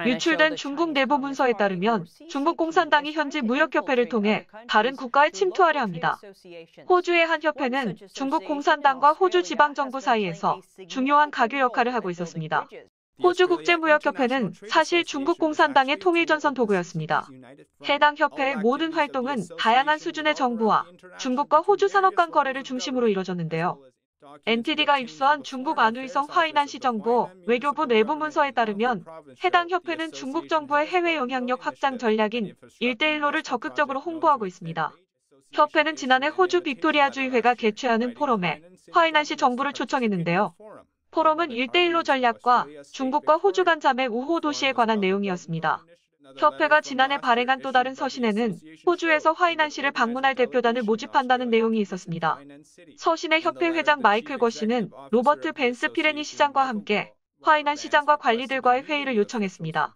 유출된 중국 내부 문서에 따르면 중국 공산당이 현지 무역협회를 통해 다른 국가에 침투하려 합니다. 호주의 한 협회는 중국 공산당과 호주 지방정부 사이에서 중요한 가교 역할을 하고 있었습니다. 호주 국제무역협회는 사실 중국 공산당의 통일전선 도구였습니다. 해당 협회의 모든 활동은 다양한 수준의 정부와 중국과 호주 산업 간 거래를 중심으로 이뤄졌는데요. NTD가 입수한 중국 안의성 화이난시 정부 외교부 내부 문서에 따르면 해당 협회는 중국 정부의 해외 영향력 확장 전략인 1대1로를 적극적으로 홍보하고 있습니다. 협회는 지난해 호주 빅토리아주의회가 개최하는 포럼에 화이난시 정부를 초청했는데요. 포럼은 1대1로 전략과 중국과 호주 간 자매 우호 도시에 관한 내용이었습니다. 협회가 지난해 발행한 또 다른 서신에는 호주에서 화이난시를 방문할 대표단을 모집한다는 내용이 있었습니다. 서신의 협회 회장 마이클 거시는 로버트 벤스 피레니 시장과 함께 화이난 시장과 관리들과의 회의를 요청했습니다.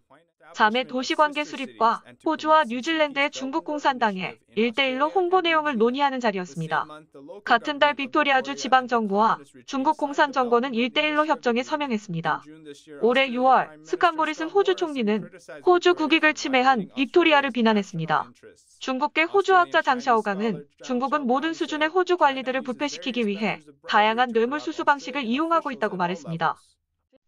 자매 도시관계 수립과 호주와 뉴질랜드의 중국 공산당의 1대1로 홍보 내용을 논의하는 자리였습니다. 같은 달 빅토리아주 지방정부와 중국 공산정권은 1대1로 협정에 서명했습니다. 올해 6월 스캇 모리슨 호주 총리는 호주 국익을 침해한 빅토리아를 비난했습니다. 중국계 호주학자 장 샤오강은 중국은 모든 수준의 호주 관리들을 부패시키기 위해 다양한 뇌물 수수 방식을 이용하고 있다고 말했습니다.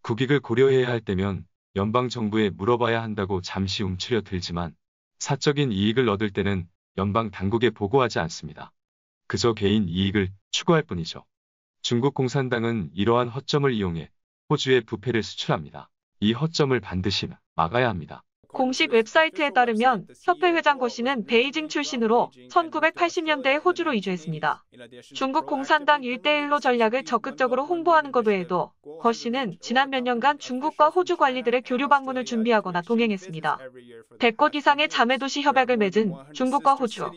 국익을 고려해야 할 때면 연방정부에 물어봐야 한다고 잠시 움츠려 들지만 사적인 이익을 얻을 때는 연방 당국에 보고하지 않습니다. 그저 개인 이익을 추구할 뿐이죠. 중국 공산당은 이러한 허점을 이용해 호주에 부패를 수출합니다. 이 허점을 반드시 막아야 합니다. 공식 웹사이트에 따르면 협회 회장 거 씨는 베이징 출신으로 1980년대에 호주로 이주했습니다. 중국 공산당 1대1로 전략을 적극적으로 홍보하는 것 외에도 거 씨는 지난 몇 년간 중국과 호주 관리들의 교류 방문을 준비하거나 동행했습니다. 100곳 이상의 자매도시 협약을 맺은 중국과 호주.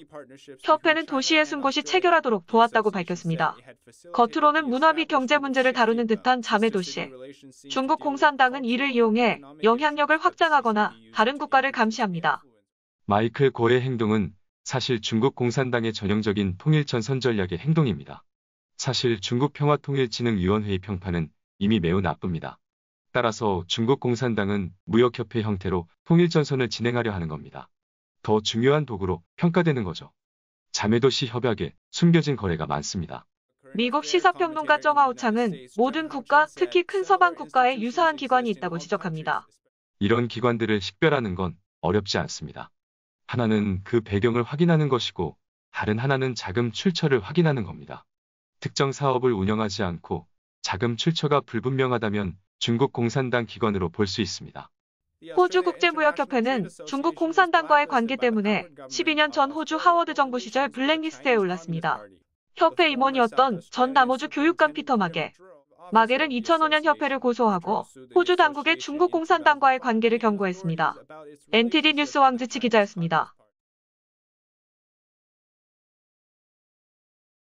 협회는 도시의 숨곳이 체결하도록 도왔다고 밝혔습니다. 겉으로는 문화 및 경제 문제를 다루는 듯한 자매도시. 중국 공산당은 이를 이용해 영향력을 확장하거나 다른 국가를 감시합니다. 마이클 고의 행동은 사실 중국 공산당의 전형적인 통일전선 전략의 행동입니다. 사실 중국 평화통일진흥위원회의 평판은 이미 매우 나쁩니다. 따라서 중국 공산당은 무역협회 형태로 통일전선을 진행하려 하는 겁니다. 더 중요한 도구로 평가되는 거죠. 자매도시 협약에 숨겨진 거래가 많습니다. 미국 시사평론가 정하오창은 모든 국가, 특히 큰 서방 국가에 유사한 기관이 있다고 지적합니다. 이런 기관들을 식별하는 건 어렵지 않습니다. 하나는 그 배경을 확인하는 것이고 다른 하나는 자금 출처를 확인하는 겁니다. 특정 사업을 운영하지 않고 자금 출처가 불분명하다면 중국 공산당 기관으로 볼 수 있습니다. 호주 국제무역협회는 중국 공산당과의 관계 때문에 12년 전 호주 하워드 정부 시절 블랙리스트에 올랐습니다. 협회 임원이었던 전 남호주 교육감 피터 마겔은 2005년 협회를 고소하고 호주 당국의 중국 공산당과의 관계를 경고했습니다. NTD 뉴스 왕지치 기자였습니다.